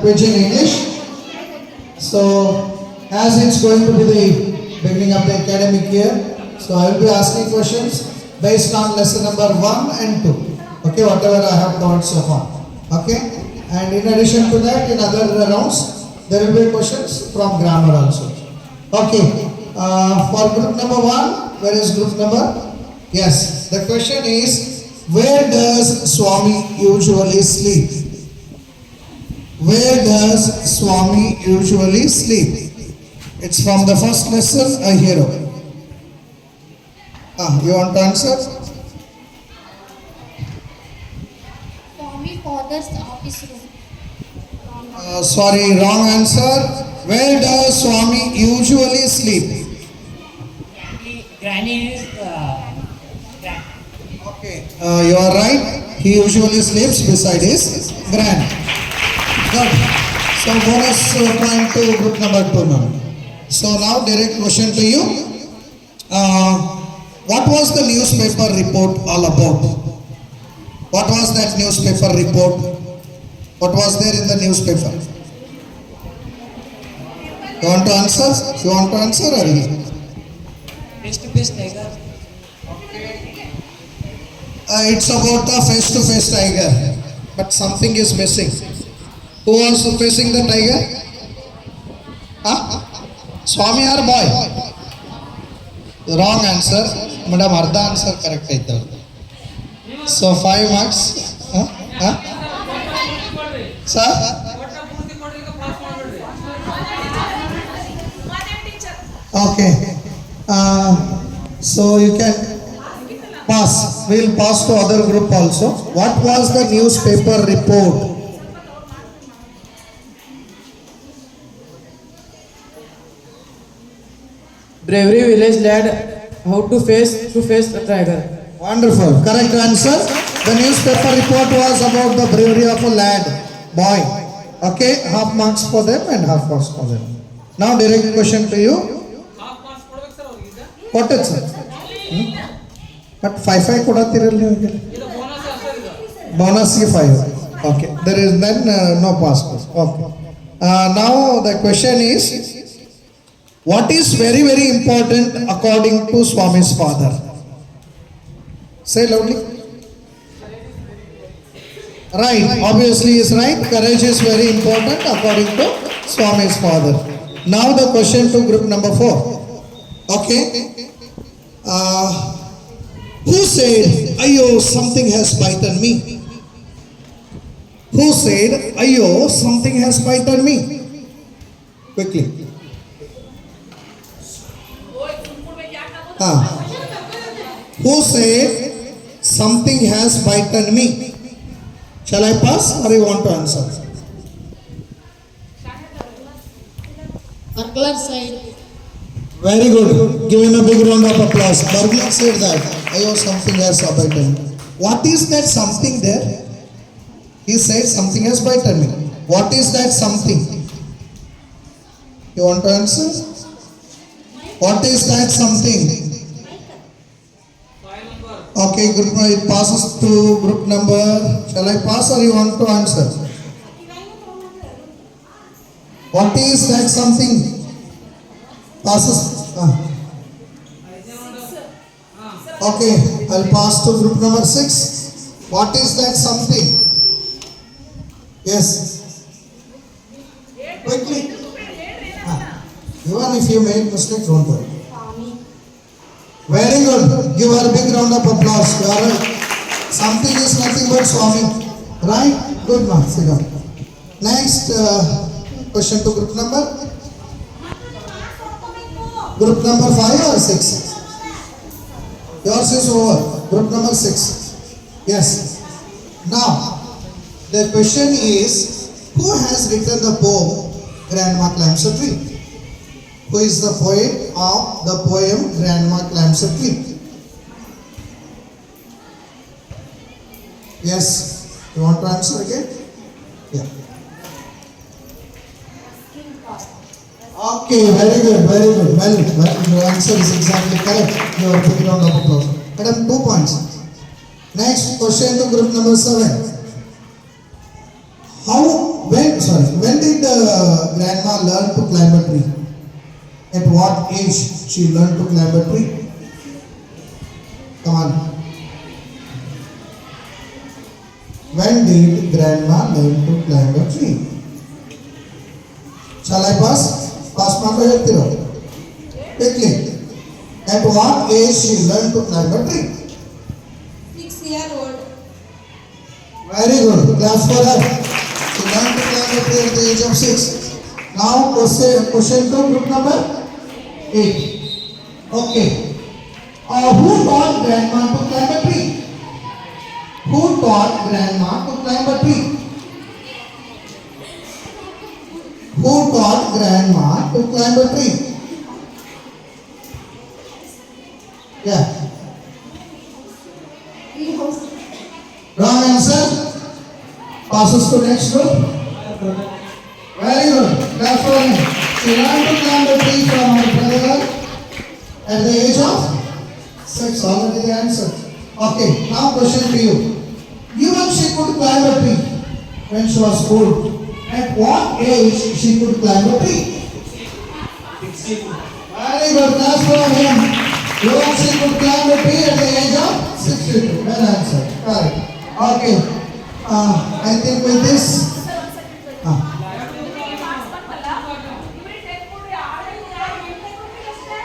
Pidgin English. So, as it's going to be the beginning of the academic year, so I will be asking questions based on lesson number 1 and 2. Okay, whatever I have covered so far. Okay, and in addition to that, in other rounds, there will be questions from grammar also. Okay, for group number 1, where is group number? Yes, the question is, where does Swami usually sleep? Where does Swami usually sleep? It's from the first lesson, a hero. You want to answer? Swami father's office room. Sorry, wrong answer. Where does Swami usually sleep? Granny is Okay, you are right. He usually sleeps beside his grand. Good. So bonus point to group number 2 now. So now direct question to you. What was the newspaper report all about? What was that newspaper report? What was there in the newspaper? You want to answer? You want to answer or you? face-to-face tiger. It's about a face-to-face tiger, but something is missing. Who was facing the tiger? Swami or boy? Wrong answer. Madam, Arda answer correct. So 5 marks. Sir? Okay. So you can pass. We will pass to other group also. What was the newspaper report? Bravery village lad how to face a tiger. Wonderful. Correct answer. The newspaper report was about the bravery of a lad, boy. Okay, half marks for them and half marks for them. Now direct question to you. What is it? But 5 ಕೊಡತ್ತಿರಲ್ಲ bonus is 5. Okay, there is then no pass. Okay. Now the question is, what is very very important according to Swami's father? Say loudly. Right, obviously is right. Courage is very important according to Swami's father. Now the question to group number 4. Okay. Who said, "Ayo, something has bitten me"? Who said, "Ayo, something has bitten me"? Quickly. Who said, "Something has bitten me"? Shall I pass or you want to answer? Burglar side. Very good. Give him a big round of applause. Burglar said that. Ayo, something has bitten me. What is that something there? He said something has bitten me. What is that something? You want to answer? What is that something? Okay, group it passes to group number. Shall I pass or you want to answer? What is that something? Passes. Okay, I'll pass to group number 6. What is that something? Yes. Quickly. Even if you made mistake, don't worry. Very good. Give her a big round of applause. You are right. Something is nothing but Swami. Right? Good man. Sit down. Next question to group number. Group number 5 or 6? Yours is over. Group number 6. Yes. Now, the question is, who has written the poem Grandma Climbs a Tree? Who is the poet of the poem Grandma Climbs a Tree? Yes. You want to answer again? Yeah. Okay, very good, very good. Well, your answer is exactly correct. You are putting round of applause. Madam, 2 points. Next question to group number 7. How, when, sorry. When did grandma learn to climb a tree? At what age she learned to climb a tree? Come on. When did grandma learn to climb a tree? Shall I pass? Pass mark quickly. At what age she learned to climb a tree? 6-year-old. Very good. Claps for her. She learned to climb a tree at the age of 6. Now question 2, group number 8. Okay. Who taught grandma to climb a tree? Who taught grandma to climb a tree? Who taught grandma to climb a tree? Yeah. Wrong answer. Passes to next group. Very good. Clap for him. She learned to climb a tree from her brother at the age of 6. Already the answer. Okay. Now question to you. Even she could climb a tree when she was old. At what age she could climb a tree? 16. Very good. Clap for him. Even she could climb a tree at the age of 62. Well answered. Correct. Okay. I think with this